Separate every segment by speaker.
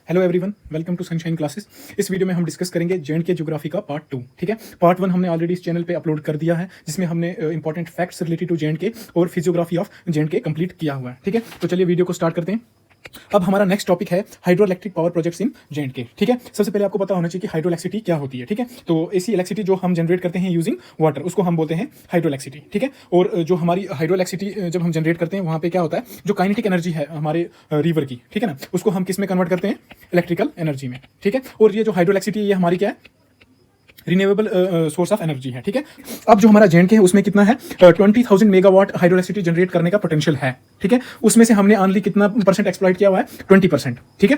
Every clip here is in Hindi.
Speaker 1: Hello everyone, welcome to Sunshine Classes. इस वीडियो में हम डिस्कस करेंगे जेएंड के ज्योग्राफी का पार्ट 2। ठीक है, पार्ट 1 हमने ऑलरेडी इस चैनल पे अपलोड कर दिया है, जिसमें हमने important facts related to J and के और फिजियोग्राफी ऑफ जेएंड के कंप्लीट किया हुआ है। ठीक है, तो चलिए वीडियो को स्टार्ट करते हैं। अब हमारा नेक्स्ट टॉपिक है hydro electric power projects in J and K. ठीक है, सबसे पहले आपको पता होना चाहिए कि हाइड्रो इलेक्ट्रिसिटी क्या होती है। ठीक है, तो ऐसी इलेक्ट्रिसिटी जो हम जनरेट करते हैं यूजिंग वाटर, उसको हम बोलते हैं हाइड्रो इलेक्ट्रिसिटी। ठीक है, और जो हमारी हाइड्रो इलेक्ट्रिसिटी जब हम जनरेट करते हैं, वहाँ पे क्या होता है, जो काइनेटिक एनर्जी है हमारे रिवर की, ठीक है ना, उसको हम किस में कन्वर्ट करते हैं, इलेक्ट्रिकल एनर्जी में। ठीक है, और ये जो हाइड्रो इलेक्ट्रिसिटी ये हमारी क्या है, रिन्यूएबल सोर्स ऑफ एनर्जी है। ठीक है, अब जो हमारा जेएंड के है उसमें कितना है, 20,000 मेगावाट हाइड्रो इलेक्ट्रिसिटी जनरेट करने का पोटेंशियल है। ठीक है, उसमें से हमने ऑनली कितना परसेंट एक्सप्लॉइट किया हुआ है, 20%। ठीक है,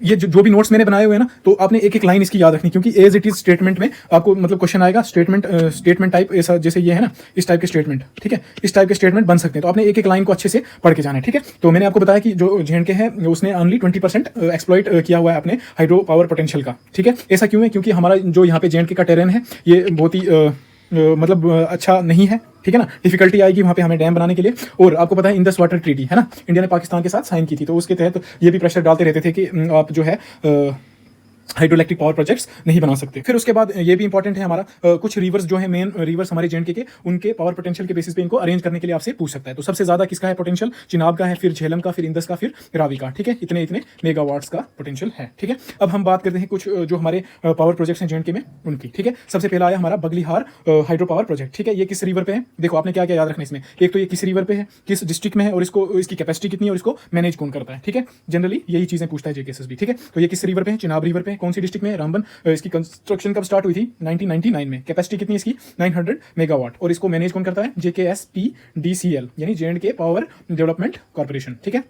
Speaker 1: ये जो भी नोट्स मैंने बनाए हुए हैं ना, तो आपने एक एक लाइन इसकी याद रखनी, क्योंकि एज इट इज स्टेटमेंट में आपको मतलब क्वेश्चन आएगा, स्टेटमेंट टाइप ऐसा, जैसे ये है ना, इस टाइप के स्टेटमेंट। ठीक है, इस टाइप के स्टेटमेंट बन सकते हैं, तो आपने एक एक लाइन को अच्छे से पढ़ के जाना है। ठीक है, तो मैंने आपको बताया कि जो जेएंड के है उसने ओनली 20% एक्सप्लॉइट किया हुआ है अपने हाइड्रो पावर पोटेंशियल का। ठीक है, ऐसा क्यों है, क्योंकि हमारा जो यहाँ पे जेएंड के का टेरेन है ये बहुत ही मतलब अच्छा नहीं है। ठीक है ना, डिफिकल्टी आएगी वहाँ पे हमें डैम बनाने के लिए। और आपको पता है इंडस वाटर ट्रीटी है ना, इंडिया ने पाकिस्तान के साथ साइन की थी, तो उसके तहत ये भी प्रेशर डालते रहते थे कि आप जो है हाइड्रो इलेक्ट्रिक पावर प्रोजेक्ट्स नहीं बना सकते। फिर उसके बाद ये भी इंपॉर्टेंट है हमारा, कुछ रिवर्स जो है, मेन रिवर्स हमारे जेएंड के उनके पावर पोटेंशियल के बेसिस पे इनको अरेंज करने के लिए आपसे पूछ सकता है। तो सबसे ज्यादा किसका है पोटेंशियल, चिनाब का है, फिर झेलम का, फिर इंदस का, फिर रावी का। ठीक है, इतने इतने मेगावाट्स का पोटेंशियल है। ठीक है, अब हम बात करते हैं कुछ जो हमारे पावर प्रोजेक्ट्स हैं जेएंड के में उनकी। ठीक है, सबसे पहला आया हमारा बगलीहार हाइड्रो पावर प्रोजेक्ट। ठीक है, ये किस रिवर पे है, देखो आपने क्या क्या याद रखना इसमें, एक तो ये किस रिवर पे है, किस डिस्ट्रिक्ट में है, और इसको इसकी कैपेसिटी कितनी है, और इसको मैनेज कौन करता है। ठीक है, जनरली यही चीजें पूछता है जेकेएसएस भी। ठीक है, तो ये किस रिवर पे है, चिनाब रिवर पे, कौन सी डिस्ट्रिक्ट में है, रामबन। इसकी कंस्ट्रक्शन कब स्टार्ट हुई थी, 1999 में। कैपेसिटी कितनी है इसकी, 900 मेगावाट, और इसको मैनेज कौन करता है, जेकेएसपीडीसीएल, यानी जेएंड के पावर डेवलपमेंट कॉर्पोरेशन। ठीक है,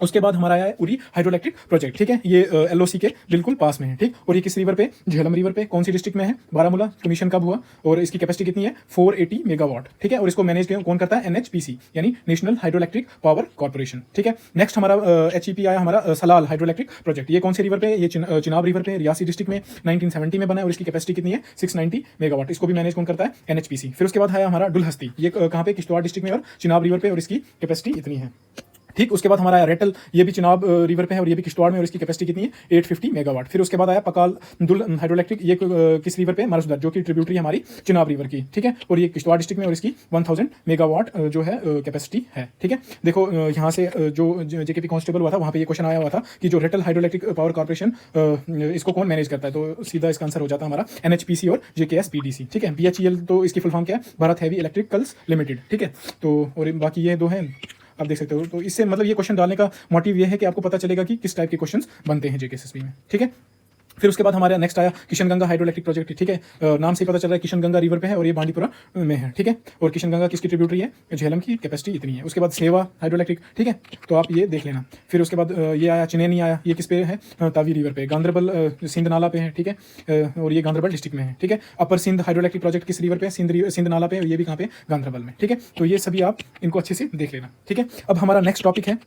Speaker 1: उसके बाद हमारा आया है उरी हाइड्रो इलेक्ट्रिक प्रोजेक्ट। ठीक है, ये एलओसी के बिल्कुल पास में है। ठीक, और ये किस रिवर पे, झेलम रिवर पे, कौन सी डिस्ट्रिक्ट में है, बारामूला। कमीशन कब हुआ, और इसकी कैपेसिटी कितनी है, 480 मेगावाट। ठीक है, और इसको मैनेज कौन करता है, एनएचपीसी, यानी national hydro electric power corporation. ठीक है, नेक्स्ट हमारा एचईपी आया हमारा सलाल हाइड्रो इलेक्ट्रिक प्रोजेक्ट। ये कौन से रिवर पे, ये चिनाब रिवर पे, रियासी डिस्ट्रिक्ट में, 1970 में बना है, और इसकी कैपेसिटी कितनी है, 690 मेगावाट। इसको भी मैनेज कौन करता है, एनएचपीसी। फिर उसके बाद आया हमारा डुलहस्ती, ये कहाँ पे, किश्तवाड़ डिस्ट्रिक्ट में, और चिनाब रिवर पे, और इसकी कैपेसिटी इतनी है। ठीक, उसके बाद हमारा आया रेटल, ये भी चिनाब रिवर पे है, और ये भी किश्तवाड़ में, और इसकी कैपेसिटी कितनी है, 850 मेगावाट। फिर उसके बाद आया पकाल दुल हाइड्रो इलेक्ट्रिक, ये किस रिवर पे, मारुसदार, जो कि ट्रिब्यूटरी हमारी चिनाब रिवर की। ठीक है, और ये किश्तवाड़ डिस्ट्रिक्ट में, और इसकी 1000 मेगावाट जो है कैपेसिटी है। ठीक है, देखो यहाँ से जो जेकेपी कांस्टेबल हुआ था, वहाँ पे ये क्वेश्चन आया हुआ था कि जो Ratle hydro electric power corporation इसको कौन मैनेज करता है, तो सीधा इसका आंसर हो जाता है हमारा एनएचपीसी और जेकेएसपीडीसी। ठीक है, बीएचईएल तो इसकी फुल फॉर्म क्या है, भारत हैवी इलेक्ट्रिकल्स लिमिटेड। ठीक है, तो और बाकी ये दो हैं, आप देख सकते हो। तो इससे मतलब ये क्वेश्चन डालने का मोटिव ये है कि आपको पता चलेगा कि किस टाइप के क्वेश्चंस बनते हैं जेकेएसएसबी में। ठीक है, फिर उसके बाद हमारा नेक्स्ट आया किशनगंगा हाइड्रो इलेक्ट्रिक प्रोजेक्ट। ठीक है, नाम से ही पता चल रहा है किशनगंगा रिवर पे है, और ये बांडीपुरा में है। ठीक है, और किशनगंगा किसकी ट्रिब्यूटरी है, झेलम की, कैपेसिटी इतनी है। उसके बाद सेवा हाइड्रो इलेक्ट्रिक। ठीक है, तो आप ये देख लेना। फिर उसके बाद ये आया चिनेनी आया, ये किस पे है, तावी रिवर पे, गांधरबल सिंध नाला पे है। ठीक है, और ये गांधरबल डिस्ट्रिक्ट में है। ठीक है, अपर सिंध हाइड्रो इलेक्ट्रिक प्रोजेक्ट किस रिवर पे, सिंध नाला पे, ये भी कहाँ पे, गांधरबल में। ठीक है, तो ये सभी आप इनको अच्छे से देख लेना। ठीक है, अब हमारा नेक्स्ट टॉपिक है,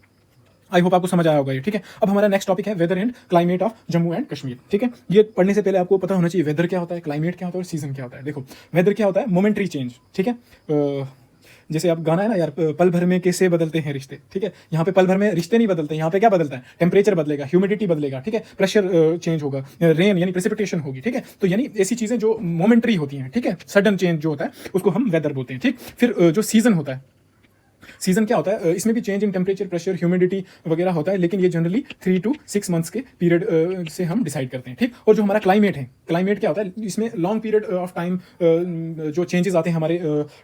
Speaker 1: आई होप आपको समझ आया होगा ये। ठीक है, अब हमारा नेक्स्ट टॉपिक है weather and climate of Jammu and Kashmir. ठीक है, ये पढ़ने से पहले आपको पता होना चाहिए वेदर क्या होता है, क्लाइमेट क्या होता है, और सीजन क्या होता है। देखो वेदर क्या होता है, मोमेंट्री चेंज। ठीक है, जैसे आप गाना है ना यार, पल भर में कैसे बदलते हैं रिश्ते। ठीक है, यहाँ पे पल भर में रिश्ते नहीं बदलते, यहाँ पे क्या बदलता है, टेम्परेचर बदलेगा, ह्यूमिडिटी बदलेगा। ठीक है, प्रेशर चेंज होगा, रेन यानी प्रेसिपिटेशन होगी। ठीक है, तो यानी ऐसी चीजें जो मोमेंट्री होती हैं। ठीक है, सडन चेंज जो होता है उसको हम वेदर बोलते हैं। ठीक, फिर जो सीजन होता है, सीजन क्या होता है, इसमें भी change in temperature, pressure, humidity वगैरह होता है, लेकिन ये जनरली 3 to 6 मंथ्स के पीरियड से हम डिसाइड करते हैं। ठीक, और जो हमारा क्लाइमेट है, क्लाइमेट क्या होता है, इसमें लॉन्ग पीरियड ऑफ टाइम जो चेंजेस आते हैं हमारे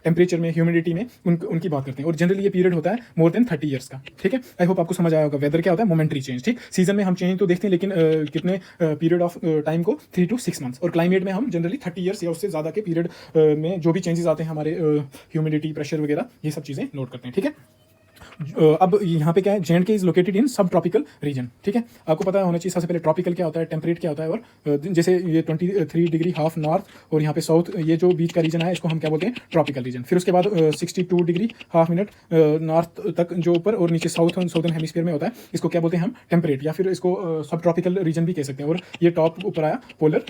Speaker 1: टेम्परेचर में, ह्यूमिडिटी में, उनकी बात करते हैं, और जनरली ये पीरियड होता है मोर देन 30 ईयर्स का। ठीक है, आई होप आपको समझ आया होगा वेदर क्या होता है, मोमेंट्री चेंज। ठीक, सीजन में हम चेंज तो देखते हैं, लेकिन कितने पीरियड ऑफ टाइम को, 3 to 6 मंथ्स, और क्लाइमेट में हम जनरली 30 ईयर्स या उससे ज़्यादा के पीरियड में जो भी चेंजेस आते हैं हमारे ह्यूमिडिटी, प्रेशर वगैरह, ये सब चीज़ें नोट करते हैं। ठीक है, अब यहाँ पे क्या है, जेएंड के इज लोकेटेड इन सब ट्रॉपिकल रीजन। ठीक है, आपको पता होना चाहिए सबसे पहले ट्रॉपिकल क्या होता है, टेम्परेट क्या होता है, और जैसे ये 23 डिग्री हाफ नॉर्थ, और यहाँ पे साउथ, ये जो बीच का रीजन है इसको हम क्या बोलते हैं, ट्रॉपिकल रीजन। फिर उसके बाद 62 डिग्री हाफ मिनट नॉर्थ तक जो ऊपर और नीचे साउथर्न हेमिस्फीयर में होता है, इसको क्या बोलते हैं हम, टेम्परेट, या फिर इसको सब ट्रॉपिकल रीजन भी कह सकते हैं। और ये टॉप ऊपर आया पोलर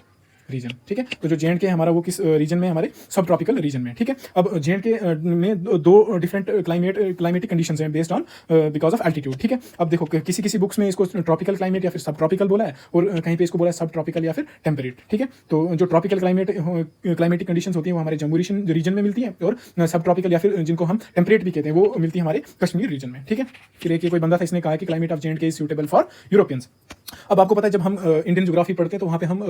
Speaker 1: रीजन, ठीक है। तो जो जे.एंड.के हमारा वो किस रीजन में, हमारे सब ट्रॉपिकल रीजन में, ठीक है। अब जे.एंड.के में दो डिफरेंट क्लाइमेटिक कंडीशंस हैं based on because of altitude, ठीक है। अब देखो किसी किसी बुक्स में इसको ट्रॉपिकल क्लाइमेट या फिर सब ट्रॉपिकल बोला है, और कहीं पे इसको बोला है सब ट्रॉपिकल या फिर टेम्परेट, ठीक है। तो जो ट्रॉपिकल क्लाइमेटिक कंडीशंस होती है वो हमारे जम्मू रीजन में मिलती है, और सब ट्रॉपिकल या फिर जिनको हम टेम्परेट भी कहते हैं वो मिलती है हमारे कश्मीर रीजन में, ठीक है। फिर एक कोई बंदा था, इसने कहा कि climate of J&K is suitable for Europeans. अब आपको पता है जब हम इंडियन ज्योग्राफी पढ़ते हैं तो वहाँ पे हम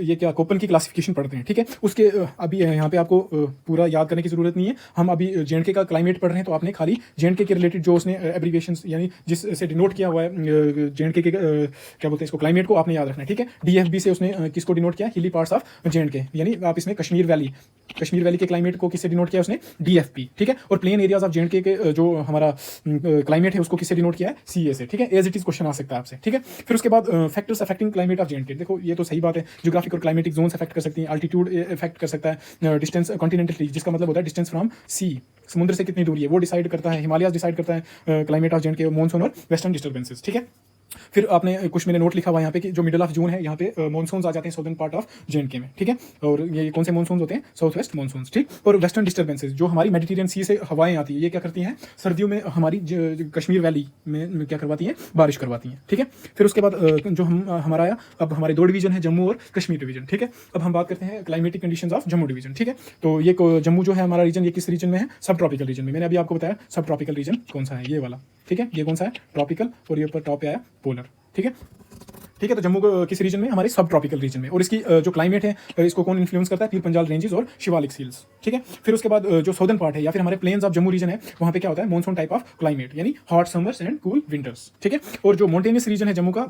Speaker 1: ये क्या कोपन की क्लासिफिकेशन पढ़ते हैं, ठीक है। उसके अभी यहाँ पे आपको पूरा याद करने की जरूरत नहीं है। हम अभी जे.एंड.के का क्लाइमेट पढ़ रहे हैं, तो आपने खाली जे.एंड.के के रिलेटेड जो उसने एब्रीविएशंस यानी जिससे डिनोट किया हुआ है जे.एंड.के के क्या बोलते हैं इसको, क्लाइमेट को आपने याद रखना है, ठीक है। DFB से उसने किसको डिनोट किया, हिली पार्ट्स ऑफ जे.एंड.के, यानी आप इसमें कश्मीर वैली के क्लाइमेट को किससे डिनोट किया उसने, DFP, ठीक है। और प्लेन एरियाज ऑफ जे.एंड.के के जो हमारा क्लाइमेट है उसको किससे डिनोट किया है, CA से, ठीक है। एज इट इज क्वेश्चन आ सकता है आपसे, ठीक है। फिर उसके बाद factors affecting climate of J&K, देखो ये तो सही बात है, ज्योग्राफिक और क्लाइमेटिक जोन्स अफेक्ट कर सकती हैं, अल्टीट्यूड इफेक्ट कर सकता है, डिस्टेंस कॉन्टिनेंटल जिसका मतलब होता है डिस्टेंस फ्रॉम सी, समुद्र से कितनी दूरी है वो डिसाइड करता है, हिमालय डिसाइड करता है क्लाइमेट ऑफ जे.एंड.के, मॉनसून और वेस्टर्न डिस्टर्बेंसेस, ठीक है। फिर आपने कुछ मैंने नोट लिखा हुआ यहाँ पे कि जो मिडिल ऑफ जून है यहाँ पे मॉनसून्स आ जाते हैं साउदर्न पार्ट ऑफ जे.एंड.के में, ठीक है। और ये कौन से मॉनसून्स होते हैं, साउथ वेस्ट मॉनसून्स, ठीक। और वेस्टर्न डिस्टर्बेंसेस जो हमारी मेडिटेरियन सी से हवाएं आती है, ये क्या करती हैं, सर्दियों में हमारी कश्मीर वैली में क्या करवाती हैं, बारिश करवाती हैं, ठीक है। फिर उसके बाद जो हमारा आया, अब हमारे दो डिवीजन है, जम्मू और कश्मीर डिवीजन, ठीक है। अब हम बात करते हैं climatic conditions of Jammu division, ठीक है। तो ये जम्मू जो है हमारा रीजन, ये किस रीजन में है, सब ट्रॉपिकल रीजन में। मैंने अभी आपको बताया सब ट्रॉपिकल रीजन कौन सा है, ये वाला, ठीक है। ये कौन सा है, ट्रॉपिकल, और ये ऊपर टॉप पे आया पोलर, ठीक है। ठीक है, तो जम्मू किस रीजन में, हमारे सब ट्रॉपिकल रीजन में। और इसकी जो क्लाइमेट है इसको कौन इन्फ्लुएंस करता है, पीर पंजाल रेंजेस और शिवालिक हिल्स, ठीक है। फिर उसके बाद जो साउदर्न पार्ट है या फिर हमारे प्लेन्स ऑफ जम्मू रीजन है, वहाँ पे क्या होता है, मॉनसून टाइप ऑफ क्लाइमेट, यानी hot summers and cool winters, ठीक है। और जो माउंटेनियस रीजन है जम्मू का,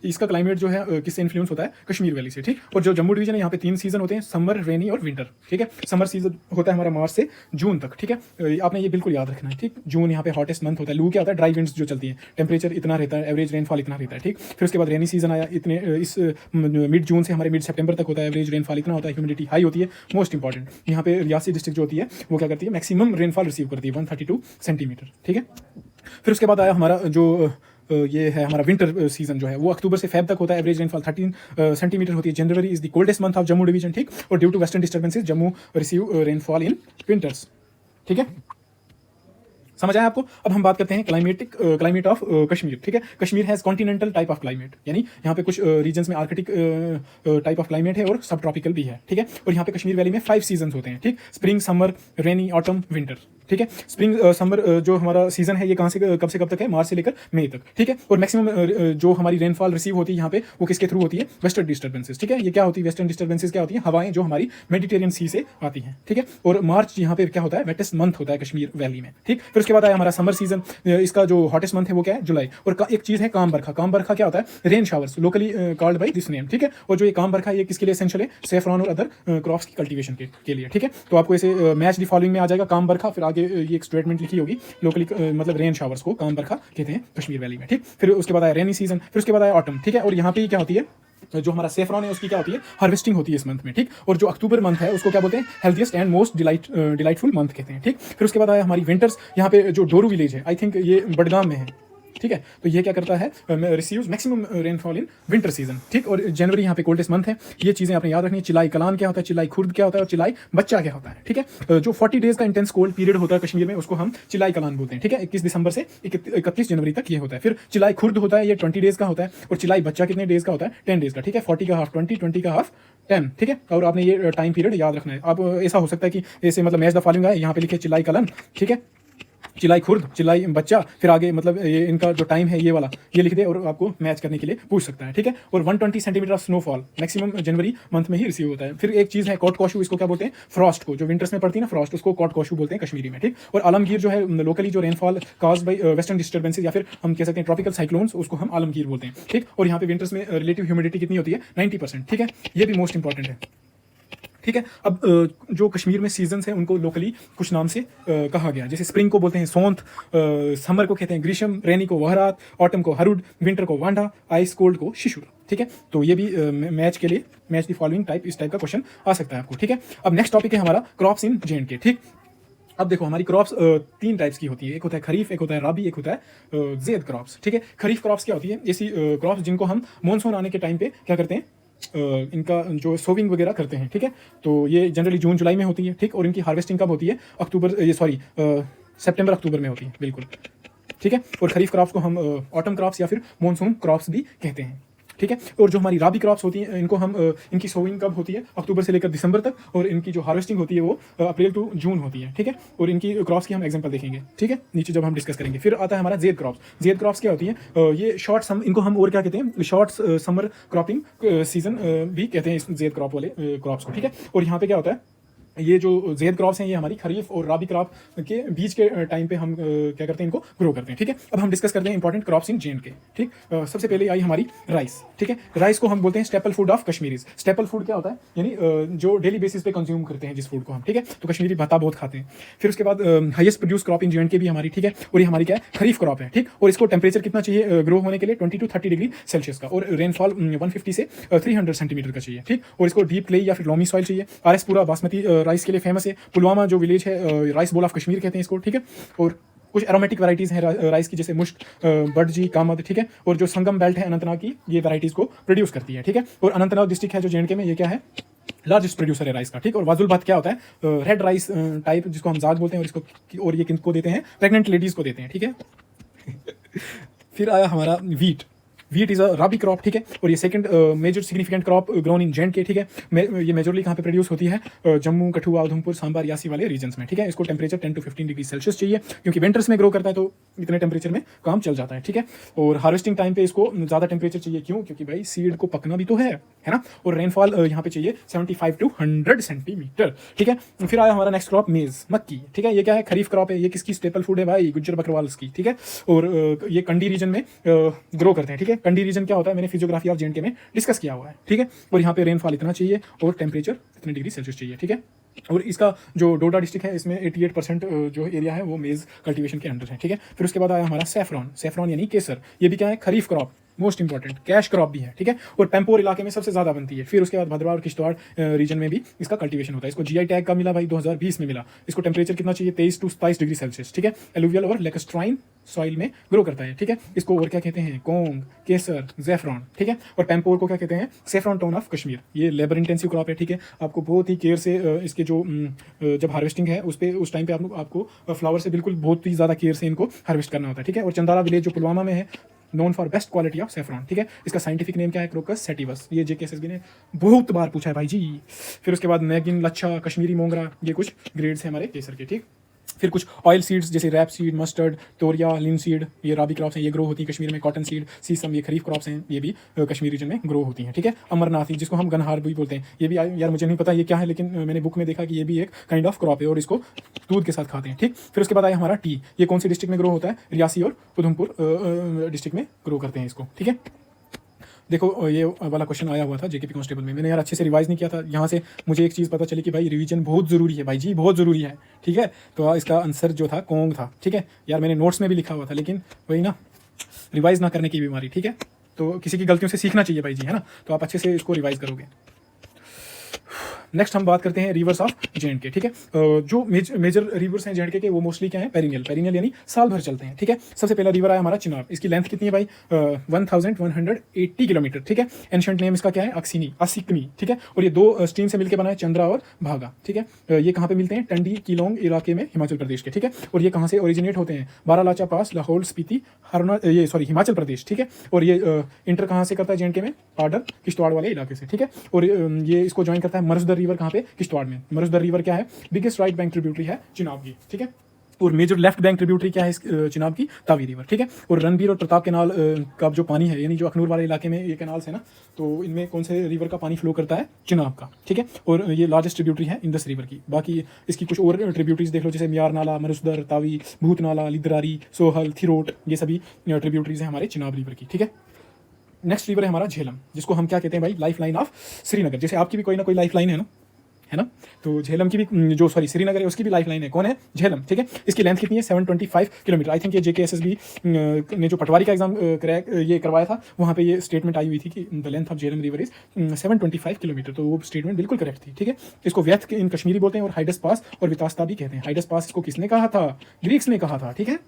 Speaker 1: इसका क्लाइमेट जो है किससे इन्फ्लुएंस होता है, कश्मीर वैली से, ठीक। और जो जम्मू डिवीजन है यहाँ पे 3 सीजन होते हैं, समर, रेनी और विंटर, ठीक है। समर सीजन होता है हमारा मार्च से जून तक, ठीक है। आपने ये बिल्कुल याद रखना है, ठीक। जून यहाँ पे हॉटेस्ट मंथ होता है, लू क्या होता है, ड्राई विंड्स जो चलती है, टेम्परेचर इतना रहता है, एवरेज रेनफॉल इतना रहता है, ठीक। फिर उसके बाद रेनी सीजन आया, इतने इस मिड जून से हमारे मिड सितंबर तक होता है, एवरेज रेनफॉल इतना होता है, ह्यूमिडिटी हाई होती है। मोस्ट इंपॉर्टेंट यहाँ पे रियासी डिस्ट्रिक्ट जो होती है वो क्या करती है, मैक्सिमम रेनफॉल रिसीव करती है 132 सेंटीमीटर, ठीक है। फिर उसके बाद आया हमारा जो ये है हमारा विंटर सीजन जो है वो अक्टूबर से फेब तक होता है, एवरेज रेनफॉल 13 सेंटीमीटर होती है। January is the coldest month of Jammu division, ठीक। और due to western disturbances Jammu receive rainfall in winters, ठीक है। समझ आया आपको। अब हम बात करते हैं क्लाइमेट ऑफ कश्मीर, ठीक है। Kashmir has continental type of climate, यानी यहाँ पे कुछ रीजन्स में आर्कटिक टाइप ऑफ क्लाइमेट है और सब ट्रॉपिकल भी है, ठीक है। और यहाँ पे कश्मीर वैली में 5 सीजन होते हैं, ठीक। स्प्रिंग, समर, रेनी, ऑटम, विंटर, ठीक है। स्प्रिंग समर जो हमारा सीजन है ये कहाँ से कब तक है, मार्च से लेकर मई तक, ठीक है। और मैक्सिमम जो हमारी रेनफॉल रिसीव होती है यहाँ पे वो किसके थ्रू होती है, वेस्टर्न डिस्टर्बेंसेस, ठीक है। ये क्या होती है, वेस्टर्न डिस्टर्बेंसेस क्या होती है, हवाएं जो हमारी मेडिटेरियन सी से आती हैं, ठीक है। और मार्च यहाँ पे क्या होता है, वेटेस्ट मंथ होता है कश्मीर वैली में, ठीक। फिर उसके बाद आया हमारा समर सीजन, इसका जो हॉटेस्ट मंथ है वो क्या है, जुलाई। और एक चीज है काम बरखा, काम बरखा क्या होता है, rain showers, locally called by this name, ठीक है। और जो ये काम बरखा ये किसके लिए एसेंशियल है, सेफ्रॉन और अदर क्रॉप्स की कल्टीवेशन के लिए, ठीक है। तो आपको इसे मैच द फॉलोइंग में आ जाएगा, काम बरखा, फिर आगे ये एक स्टेटमेंट लिखी होगी, लोकली मतलब रेन शावर्स को काम बरखा कहते हैं कश्मीर वैली में, ठीक। फिर उसके बाद आया रेनी सीजन, फिर उसके बाद आया ऑटम, ठीक है। और यहाँ पे क्या होती है, जो हमारा सेफ्रॉन है उसकी क्या होती है, हार्वेस्टिंग होती है इस मंथ में, ठीक। और जो अक्टूबर मंथ है उसको क्या बोलते हैं, healthiest and most delightful month कहते हैं, ठीक। फिर उसके बाद आया हमारी विंटर्स, यहाँ पे जो डोरू विलेज है, आई थिंक ये बडगाम में है, ठीक है। तो ये क्या करता है, receives maximum rainfall in winter season, ठीक। और जनवरी यहाँ पे कोल्डेस्ट मंथ है। ये चीजें आपने याद रखनी है। चिलाई कलान क्या होता है, चिलाई खुर्द क्या होता है और चिलाई बच्चा क्या होता है, ठीक है। जो 40 डेज का इंटेंस कोल्ड पीरियड होता है कश्मीर में उसको हम चिलाई कलान बोलते हैं, ठीक है। 21 दिसंबर से 31 जनवरी तक ये होता है। फिर चिलाई खुर्द होता है, ये 20 डेज का होता है। और चिलाई बच्चा कितने डेज का होता है, 10 डेज का, ठीक है। 40 का हाफ 20 का हाफ 10, ठीक है। और आपने ये टाइम पीरियड याद रखना है। अब ऐसा हो सकता है कि ऐसे मतलब मैच द फॉलोइंग आए, यहाँ पे लिखे चिलाई कलान, ठीक है, चिलाई खुर्द, चिलाई बच्चा, फिर आगे मतलब ये इनका जो टाइम है ये वाला ये लिख दे और आपको मैच करने के लिए पूछ सकता है, ठीक है। और 120 centimetre of snowfall maximum January month में ही रिसीव होता है। फिर एक चीज है कॉट कॉशू, इसको क्या बोलते हैं, फ्रॉस्ट को, जो विंटर्स में पड़ती है ना फ्रॉस्ट, उसको कॉट कॉशू बोलते हैं कश्मीरी में, ठीक। और आलमगीर जो है लोकली जो rainfall cause by western disturbances या फिर हम कह सकते हैं ट्रॉपिकल साइक्लोन्स, उसको हम आलमगीर बोलते हैं, ठीक। और यहाँ पे विंटर्स में रिलेटिव ह्यूमिडिटी कितनी होती है, 90%, ठीक है। ये भी मोस्ट इंपॉर्टेंट है, ठीक है। अब जो कश्मीर में सीजन्स हैं उनको लोकली कुछ नाम से कहा गया, जैसे स्प्रिंग को बोलते हैं सोंत, समर को कहते हैं ग्रीष्म, रेनी को वहरात, ऑटम को हरुड, विंटर को वांडा, आइस कोल्ड को शिशुर, ठीक है। तो ये भी मैच के लिए मैच द फॉलोइंग टाइप, इस टाइप का क्वेश्चन आ सकता है आपको, ठीक है। अब नेक्स्ट टॉपिक है हमारा क्रॉप्स इन जे.एंड.के, ठीक। अब देखो हमारी क्रॉप्स 3 टाइप्स की होती है, एक होता है खरीफ, एक होता है राबी, एक होता है ज़ैद क्रॉप्स, ठीक है। खरीफ क्रॉप्स क्या होती है, ऐसी क्रॉप्स जिनको हम मॉनसून आने के टाइम पे क्या करते हैं, इनका जो सोविंग वगैरह करते हैं, ठीक है। तो ये जनरली जून जुलाई में होती है, ठीक। और इनकी हार्वेस्टिंग कब होती है? सितंबर अक्टूबर में होती है, बिल्कुल, ठीक है। और खरीफ क्रॉप्स को हम ऑटम क्रॉप्स या फिर मॉनसून क्रॉप्स भी कहते हैं, ठीक है। और जो हमारी राबी क्रॉप्स होती हैं, इनको हम इनकी सोविंग कब होती है? अक्टूबर से लेकर दिसंबर तक। और इनकी जो हार्वेस्टिंग होती है वो अप्रैल टू जून होती है, ठीक है। और इनकी क्रॉप्स की हम एग्जांपल देखेंगे, ठीक है, नीचे जब हम डिस्कस करेंगे। फिर आता है हमारा जेड क्रॉप्स। जेड क्रॉप्स क्या होती है? ये शॉर्ट सम, इनको हम और क्या कहते हैं? शॉर्ट समर क्रॉपिंग सीजन भी कहते हैं इस जेड क्रॉप वाले क्रॉप्स को, ठीक है। और यहाँ पे क्या होता है? ये जो जेद क्रॉप्स हैं ये हमारी खरीफ और राबी क्रॉप के बीच के टाइम पे हम क्या करते हैं? इनको ग्रो करते हैं, ठीक है। अब हम डिस्कस करते हैं इंपॉर्टेंट क्रॉप्स इन जे के, ठीक। सबसे पहले आई हमारी राइस, ठीक है। राइस को हम बोलते हैं staple food of Kashmiris. Staple food क्या होता है? यानी जो डेली बेसिस पे कंज्यूम करते हैं जिस फूड को हम, ठीक है। तो कश्मीरी भाता बहुत खाते हैं। फिर उसके बाद highest produce crop in J के भी हमारी, ठीक है। और ये हमारी क्या है? खरीफ क्रॉप है, ठीक। और इसको टेम्परेचर कितना चाहिए ग्रो होने के लिए? 20 to 30 डिग्री सेल्सियस का। और रेनफॉल 150 से 300 सेंटीमीटर का चाहिए, ठीक। और इसको डीप क्ले या फिर लोमी सॉइल चाहिए। आरएस पूरा बासमती राइस के लिए फेमस है। पुलवामा जो विलेज है, राइस बोल ऑफ कश्मीर कहते हैं इसको, ठीक है। और कुछ एरोमेटिक वैराइटीज हैं राइस की, जैसे मुश्क, बडजी, कामद, ठीक है। और जो संगम बेल्ट है अनंतनाग की, ये वैराइटीज को प्रोड्यूस करती है, ठीक है। और अनंतनाग डिस्ट्रिक्ट है जो जे में, ये क्या है? लार्जेस्ट प्रोड्यूसर है राइस का, ठीक। और वाजुल भात क्या होता है? रेड राइस टाइप, जिसको हम जाग बोलते हैं। और ये किनको देते हैं? प्रेग्नेंट लेडीज को देते हैं, ठीक है। फिर आया हमारा wheat. Wheat is a rabi crop, ठीक है। और ये second major significant crop grown in J K, ठीक है। ये मेजरली कहाँ पे प्रोड्यूस होती है? जम्मू, कठुआ, उधमपुर, सांबा, रियासी वाले रीजन्स में, ठीक है। इसको टेम्परेचर 10 to 15 डिग्री सेल्सियस चाहिए, क्योंकि विंटर्स में ग्रो करता है तो इतने टेम्परेचर में काम चल जाता है, ठीक है। और हार्वेस्टिंग टाइम पे इसको ज़्यादा टेम्परेचर चाहिए, क्यों? क्योंकि भाई सीड को पकना भी तो है ना। और रेनफॉल यहाँ पे चाहिए 75 to 100 सेंटीमीटर, ठीक है। फिर आया हमारा नेक्स्ट क्रॉप मेज, मक्की, ठीक है। ये क्या है? खरीफ क्रॉप है। ये किसकी स्टेपल फूड है भाई? गुज्जर बकरवाल की, ठीक है। और ये कंडी रीजन में ग्रो करते हैं, ठीक है। कंडी रीजन क्या होता है? मैंने फिजियोग्राफी ऑफ जे में डिस्कस किया हुआ है, ठीक है। और यहाँ पे रेनफॉल इतना चाहिए और टेम्परेचर इतने डिग्री सेल्सियस चाहिए, ठीक है। और इसका जो डोडा डिस्ट्रिक्ट है, इसमें 88% जो एरिया है वो मेज कल्टीवेशन के अंडर है, ठीक है। फिर उसके बाद आया हमारा सैफरॉन। सैफरॉन यानी केसर। ये भी क्या है? Kharif crop, most important cash crop भी है, ठीक है। और पेम्पोर इलाके में सबसे ज्यादा बनती है। फिर उसके बाद भद्रवाह और किश्तवाड़ रीजन में भी इसका कल्टीवेशन होता है। इसको जीआई टैग का मिला भाई, 2020 में मिला। इसको टेम्परेचर कितना चाहिए? 23 to 27 डिग्री सेल्सियस, ठीक है। एलुवियल और लेकस्ट्राइन सॉइल में ग्रो करता है, ठीक है। इसको और क्या कहते हैं? कोंग, केसर, ज़ैफरॉन, ठीक है। और पेम्पोर को क्या कहते हैं? Saffron town of Kashmir. ये लेबर इंटेंसिव क्रॉप है, ठीक है। आपको बहुत ही केयर से इसके जो जब हार्वेस्टिंग है उस टाइम पे आपको फ्लावर से बिल्कुल बहुत ही ज़्यादा केयर से इनको हार्वेस्ट करना होता है, ठीक है। और चंदारा विलेज जो पुलवामा में है, known for best quality of saffron, ठीक है। इसका साइंटिफिक नेम क्या है? Crocus sativus. ये जेकेएसएसबी ने बहुत बार पूछा है भाई जी। फिर उसके बाद मैगिन, लच्छा, कश्मीरी मोंगरा, ये कुछ ग्रेड्स हैं हमारे केसर के, ठीक। फिर कुछ ऑयल सीड्स जैसे रैप सीड, मस्टर्ड, तोरिया, लिन सीड, ये राबी क्रॉप्स हैं, ये ग्रो होती है कश्मीर में। कॉटन सीड, सीसम, ये खरीफ क्रॉप्स हैं, ये भी कश्मीर रीजन में ग्रो होती हैं, ठीक है। अमरनाथी, जिसको हम गनहार भी बोलते हैं, ये भी यार मुझे नहीं पता ये क्या है, लेकिन मैंने बुक में देखा कि ये भी एक काइंड ऑफ क्रॉप है और इसको दूध के साथ खाते हैं, ठीक। फिर उसके बाद आया हमारा टी। ये कौन सी डिस्ट्रिक्ट में ग्रो होता है? रियासी और उधमपुर डिस्ट्रिक्ट में ग्रो करते हैं इसको, ठीक है। देखो ये वाला क्वेश्चन आया हुआ था जेकेपी कांस्टेबल में, मैंने यार अच्छे से रिवाइज नहीं किया था। यहाँ से मुझे एक चीज़ पता चली कि भाई रिवीजन बहुत ज़रूरी है भाई जी, बहुत ज़रूरी है, ठीक है। तो इसका आंसर जो था कोंग था, ठीक है। यार मैंने नोट्स में भी लिखा हुआ था, लेकिन वही ना, रिवाइज ना करने की बीमारी, ठीक है। तो किसी की गलतियों से सीखना चाहिए भाई जी, है ना। तो आप अच्छे से इसको रिवाइज करोगे। नेक्स्ट हम बात करते हैं रिवर्स ऑफ जे ठीक है। जो मेजर रिवर्स हैं जे के वो मोस्टली क्या है? पेरिनियल यानी साल भर चलते हैं, ठीक है। सबसे पहला रिवर आया हमारा चिनाब। इसकी लेंथ कितनी है भाई? 1180 किलोमीटर, ठीक है। एंशिएंट नेम इसका क्या है? असिकनी, ठीक है। और ये दो स्ट्रीम से मिलकर बना है, चंद्रा और भागा, ठीक है। ये कहाँ पे मिलते हैं? टंडी किलोंग इलाके में, हिमाचल प्रदेश के, ठीक है। और ये कहाँ से ओरिजिनेट होते हैं? बारालाचा पास, लाहौल स्पीति, हिमाचल प्रदेश, ठीक है। और ये इंटर कहाँ से करता है जे में? पाडर, किश्तवाड़ वाले इलाके से, ठीक है। और ये इसको ज्वाइन करता है मरुसदर रिवर, कहाँ पे? किश्तवाड़ में। मरुसदर रिवर क्या है? बिगेस्ट राइट बैंक ट्रिब्यूटरी है चिनाब की, ठीक है। और मेजर लेफ्ट बैंक ट्रिब्यूटरी क्या है इस चिनाब की? तावी रिवर, ठीक है। और रणबीर और प्रताप कैनाल का जो पानी है, यानी जो अखनूर वाले इलाके में ये कैनाल्स है ना, तो इनमें कौन से रिवर का पानी फ्लो करता है? चिनाब का, ठीक है। और ये लार्जेस्ट ट्रिब्यूटरी है इंदस रिवर की। बाकी इसकी कुछ और ट्रिब्यूटरीज देख लो, जैसे मियार नाला, मरुसदर, तावी, भूत नाला, लिदरारी, सोहल, थिरोट, ये सभी ट्रिब्यूटरीज हैं हमारे चिनाब रिवर की, ठीक है। नेक्स्ट रिवर है हमारा झेलम, जिसको हम क्या कहते हैं भाई? Life line of Srinagar. जैसे आपकी भी कोई ना कोई लाइफ लाइन है ना, तो झेलम की भी जो श्रीनगर है उसकी भी लाइफ लाइन है। कौन है? झेलम, ठीक है। इसकी लेंथ कितनी है? 725 किलोमीटर। आई थिंक ये जेकेएसएसबी ने जो पटवारी का एग्जाम ये करवाया था, वहाँ पे ये स्टेटमेंट आई हुई थी कि the length of Jhelum river is 725 kilometre. तो वो स्टेटमेंट बिल्कुल करेक्ट थी, ठीक है। इसको व्यथ इन कश्मीरी बोलते हैं और हाइडस पास और वितास्ता भी कहते हैं। हाइडस पास इसको किसने कहा था? ग्रीक्स ने कहा था, ठीक है।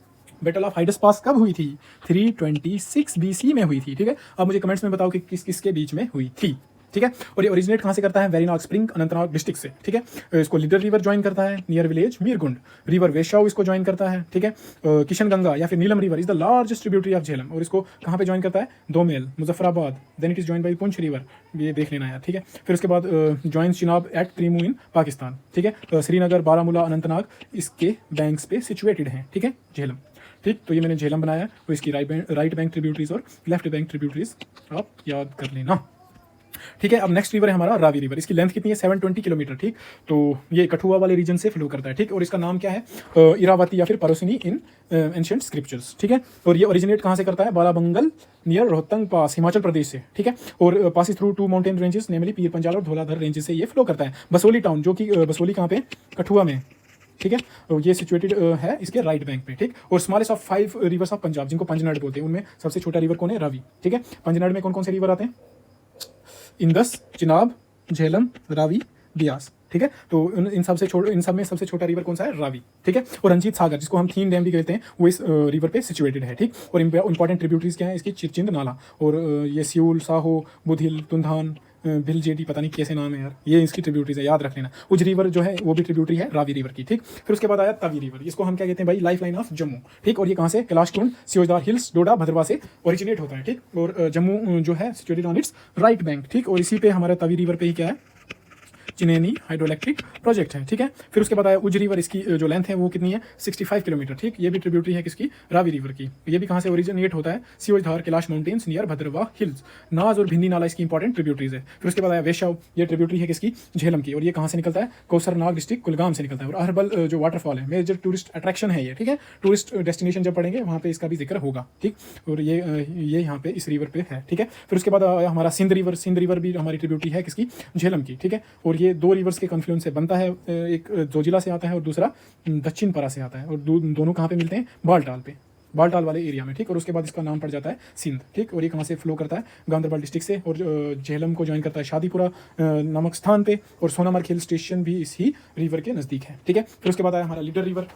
Speaker 1: बैटल ऑफ हाइडस पास कब हुई थी? 326 BC में हुई थी, ठीक है। अब मुझे कमेंट्स में बताओ कि किस किस के बीच में हुई थी। ठीक है। और ये ओरिजिनेट कहाँ से करता है, वेरीनाग स्प्रिंग अनंतनाग डिस्ट्रिक्ट से, ठीक है। इसको लीडर रिवर ज्वाइन करता है नियर विलेज मीरगुंड, रिवर वेशाऊ इसको ज्वाइन करता है, ठीक है। किशन गंगा या फिर Neelam river is the largest tributary of Jhelum, और इसको कहाँ पे ज्वाइन करता है, Domel Muzaffarabad, then it is join by Poonch river, ये देख लेना यार, ठीक है। फिर उसके बाद join Chenab at Trimmu in Pakistan, ठीक है। श्रीनगर बारामूला अनंतनाग इसके बैंक्स पे सिचुएटेड हैं, ठीक है, झेलम, ठीक। तो ये मैंने झेलम बनाया है, और इसकी राइट बैंक ट्रिब्यूटरीज और लेफ्ट बैंक ट्रिब्यूटरीज आप याद कर लेना, ठीक है। अब नेक्स्ट रिवर है हमारा रावी रिवर, इसकी लेंथ कितनी है, 720 किलोमीटर, ठीक। तो ये कठुआ वाले रीजन से फ्लो करता है, ठीक। और इसका नाम क्या है, इरावती या फिर परोसिनी इन एंशिएंट स्क्रिप्चर्स, ठीक है। और ये ओरिजिनेट कहाँ से करता है, बालाबंगल नियर रोहतंग पास हिमाचल प्रदेश से, ठीक है। और पासिस थ्रू 2 माउंटेन रेंजेस नेमली पीर पंजाल और धौलाधर रेंजेस से ये फ्लो करता है। बसोली टाउन, जो कि बसोली कहाँ पे, कठुआ में, ठीक है। तो ये सिचुएटेड है इसके राइट बैंक पे, ठीक। और smallest of 5 reverse of Punjab, जिनको पंजनड बोलते हैं, उनमें सबसे छोटा रिवर कौन है, रावी, ठीक है। पंजनड में कौन कौन से रिवर आते हैं, इंदस, चिनाब, झेलम, रावी, बियास, ठीक है। तो इन सब में सबसे छोटा रिवर कौन सा है, रावी, ठीक है। और रंजीत सागर, जिसको हम थीन डैम भी कहते हैं, वो इस रिवर पे सिचुएटेड है, ठीक। और इंपॉर्टेंट ट्रिब्यूटरीज क्या है इसकी, चिरचिंद नाला, और ये सियूल, साहो, बुधिल, तुंधान, भिलजेटी, पता नहीं कैसे नाम है यार, ये इसकी ट्रिब्यूटरीज है, याद रख लेना। उज रिवर जो है वो भी ट्रिब्यूटरी है रावी रिवर की, ठीक। फिर उसके बाद आया तवी रिवर, इसको हम क्या कहते हैं भाई, लाइफ लाइन ऑफ जम्मू, ठीक। और ये कहाँ से, कैलाश कुंड, सियोजदार हिल्स, डोडा, भद्रवा से ओरिजिनेट होता है, ठीक। और जम्मू जो है situated on it's right bank, ठीक। और इसी पे हमारा तवी रिवर पे ही क्या है, चिनेनी हाइड्रोइलेक्ट्रिक प्रोजेक्ट है, ठीक है। फिर उसके बाद आया उज रिवर, इसकी जो लेंथ है वो कितनी है, 65 किलोमीटर, ठीक। ये भी ट्रिब्यूटरी है किसकी, रावी रिवर की। ये भी कहाँ से ओरिजिनेट होता है, सियोजधार, कैलाश माउंटेन्स नियर भद्रवा हिल्स, नाज और भिंडी नाला इसकी इंपॉर्टेंट ट्रिब्यूटरीज है। फिर उसके बाद आया वेशाव, ये ट्रिब्यूटरी है किसकी, झेलम की, और ये कहाँ से निकलता है, कौसरनाग डिस्ट्रिक्ट कुलगाम से निकलता है। और अहरबल जो वाटरफॉल है, मेजर टूरिस्ट अट्रैक्शन है ये, ठीक है। टूरिस्ट डेस्टिनेशन जब पढ़ेंगे वहाँ पे इसका भी जिक्र होगा, ठीक। और ये यहाँ पे इस रिवर पे है, ठीक है। फिर उसके बाद आया हमारा सिंध रिवर भी हमारी ट्रिब्यूटरी है किसकी, झेलम की, ठीक है। और ये 2 रिवर्स के कन्फ्लुएंस से बनता है, एक जोजिला से आता है और दूसरा दक्षिण परा से आता है, और दोनों कहाँ पे मिलते हैं, बालटाल पे, बालटाल वाले एरिया में, ठीक। और उसके बाद इसका नाम पड़ जाता है सिंध, ठीक। और ये कहाँ से फ्लो करता है, गांधरबल डिस्ट्रिक्ट से, और झेलम को ज्वाइन करता है शादीपुरा नामक स्थान पे, और सोनामर्ग हिल स्टेशन भी इसी रिवर के नज़दीक है, ठीक है। फिर उसके बाद आया हमारा लीडर रिवर,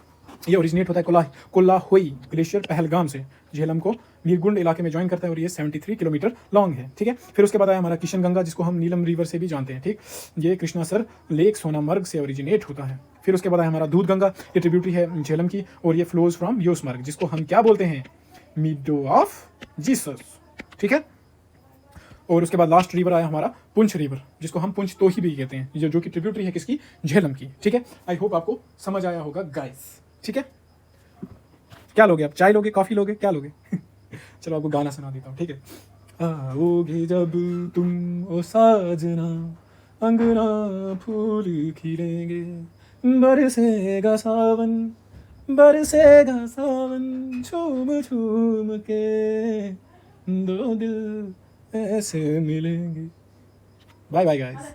Speaker 1: ये ओरिजिनेट होता है कोल्लाहोई ग्लेशियर पहलगाम से, झेलम को नीलगुंड इलाके में ज्वाइन करता है, और ये 73 किलोमीटर लॉन्ग है, ठीक है। फिर उसके बाद आया हमारा किशन गंगा, जिसको हम नीलम रिवर से भी जानते हैं, ठीक। ये कृष्णासर लेक सोनामर्ग से ओरिजिनेट होता है। फिर उसके बाद आया हमारा दूध गंगा, ये ट्रिब्यूटरी है झेलम की, और ये फ्लोज फ्रॉम योसमर्ग, जिसको हम क्या बोलते हैं, मिडो ऑफ जीसस, ठीक है। और उसके बाद लास्ट रिवर आया हमारा पुंछ रिवर, जिसको हम पुंछ तो ही भी कहते हैं, जो कि ट्रिब्यूटरी है किसकी, झेलम की, ठीक है। आई होप आपको समझ आया होगा गाइस, ठीक है। क्या लोगे आप, चाय लोगे, कॉफी लोगे, क्या लोगे चलो आपको गाना सुना देता हूँ, ठीक है। आओगे जब तुम ओ साजना, अंगना फूल खिलेंगे, बरसेगा सावन, बरसेगा सावन, झूम झूम के 2 दिल ऐसे मिलेंगे। Bye bye guys.